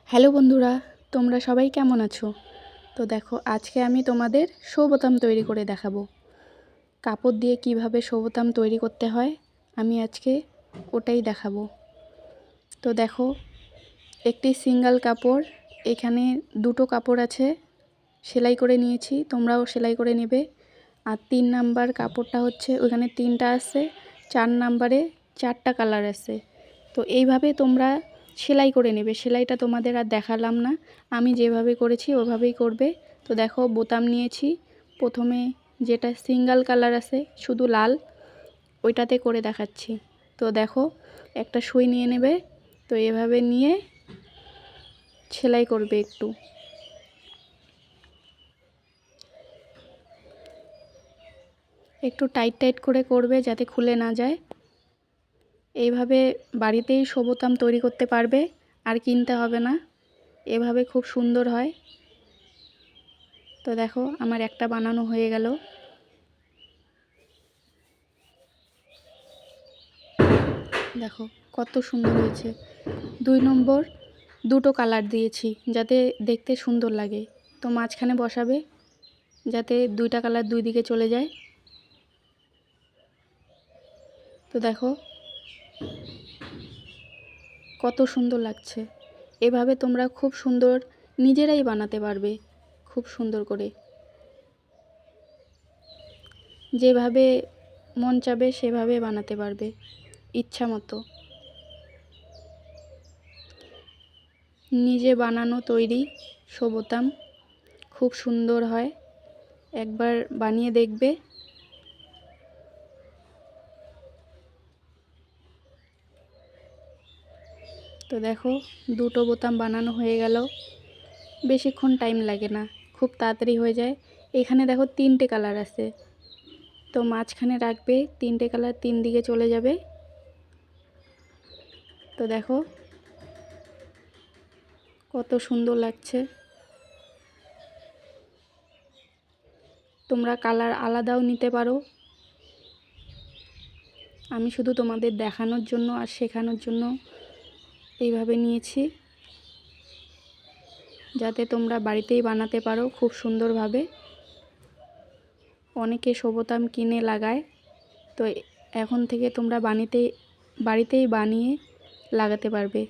Hello বন্ধুরা, তোমরা সবাই কেমন আছো? তো দেখো, আজকে আমি তোমাদের শো বোতাম তৈরি করে দেখাবো। কাপড় দিয়ে কিভাবে শো বোতাম তৈরি করতে হয় আমি আজকে ওটাই দেখাবো। তো দেখো, একটি সিঙ্গেল কাপড়, এখানে দুটো কাপড় আছে, সেলাই করে নিয়েছি, তোমরাও সেলাই করে নেবে। আর 3 নাম্বার কাপড়টা হচ্ছে ওখানে 3টা আছে, 4 নাম্বারে 4টা কালার আছে। তো এইভাবে তোমরা সেলাই করে নেবে। সেলাইটা তোমাদের আর দেখালাম না, আমি যেভাবে করেছি ওভাবেই করবে। তো দেখো, বোতাম নিয়েছি, প্রথমে যেটা সিঙ্গেল কালার আছে শুধু লাল, ওইটাতে করে দেখাচ্ছি। তো দেখো, একটা সুই নিয়ে নেবে, তো এভাবে নিয়ে সেলাই করবে একটু। একটু টাইট টাইট করে করবে যাতে খুলে না যায়। এইভাবে বাড়িতেই শো বোতাম তৈরি করতে পারবে, আর কিনতে হবে না। এভাবে খুব সুন্দর হয়। তো দেখো, আমার একটা বানানো হয়ে গেল। দেখো কত সুন্দর হয়েছে। 2 নম্বর দুটো কালার দিয়েছি যাতে দেখতে সুন্দর লাগে। তো মাঝখানে বসাবে যাতে 2টা কালার 2 দিকে চলে যায়। তো দেখো কত সুন্দর লাগছে। এভাবে তোমরা খুব সুন্দর নিজেরাই বানাতে পারবে, খুব সুন্দর করে, যেভাবে মন চাবে সেভাবে বানাতে পারবে ইচ্ছা মতো। নিজে বানানো তৈরি শো বোতাম খুব সুন্দর হয়, একবার বানিয়ে দেখবে। তো দেখো, দুটো বোতাম বানানো হয়ে গেল। বেশিক্ষণ টাইম লাগে না, খুব তাড়াতাড়ি হয়ে যায়। এখানে দেখো 3টে কালার আছে, তো মাঝখানে রাখবে, 3টে কালার 3 দিকে চলে যাবে। তো দেখো কত সুন্দর লাগছে। তোমরা কালার আলাদাও নিতে পারো, আমি শুধু তোমাদের দেখানোর জন্য আর শেখানোর জন্য এইভাবে নিয়েছি, যাতে তোমরা বাড়িতেই বানাতে পারো খুব সুন্দরভাবে। অনেকে শো বোতাম কিনে লাগায়, তো এখন থেকে তোমরা বাড়িতেই বানিয়ে লাগাতে পারবে।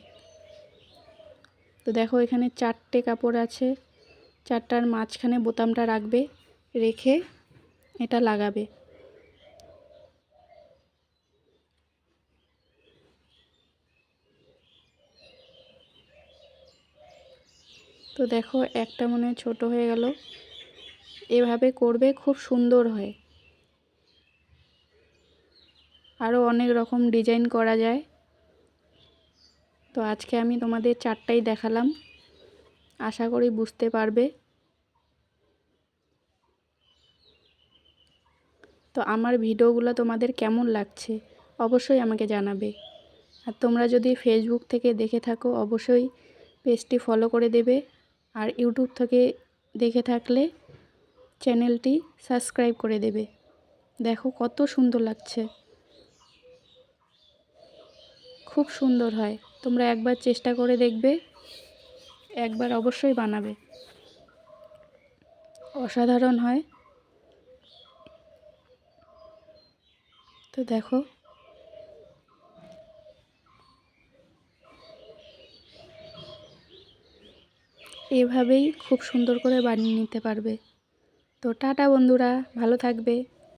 তো দেখো, এখানে 4টে কাপড় আছে, 4টার মাঝখানে বোতামটা রাখবে, রেখে এটা লাগাবে। তো দেখো, একটা মনে হয় ছোটো হয়ে গেল। এভাবে করবে, খুব সুন্দর হয়। আরও অনেক রকম ডিজাইন করা যায়। তো আজকে আমি তোমাদের 4টাই দেখালাম, আশা করি বুঝতে পারবে। তো আমার ভিডিওগুলো তোমাদের কেমন লাগছে অবশ্যই আমাকে জানাবে। আর তোমরা যদি ফেসবুক থেকে দেখে থাকো অবশ্যই পেজটি ফলো করে দেবে, আর ইউটিউব থেকে দেখে থাকলে চ্যানেলটি সাবস্ক্রাইব করে দেবে। দেখো কত সুন্দর লাগছে, খুব সুন্দর হয়। তোমরা একবার চেষ্টা করে দেখবে, একবার অবশ্যই বানাবে, অসাধারণ হয়। তো দেখো, এভাবেই খুব সুন্দর করে বানিয়ে নিতে পারবে। তো টাটা বন্ধুরা, ভালো থাকবে।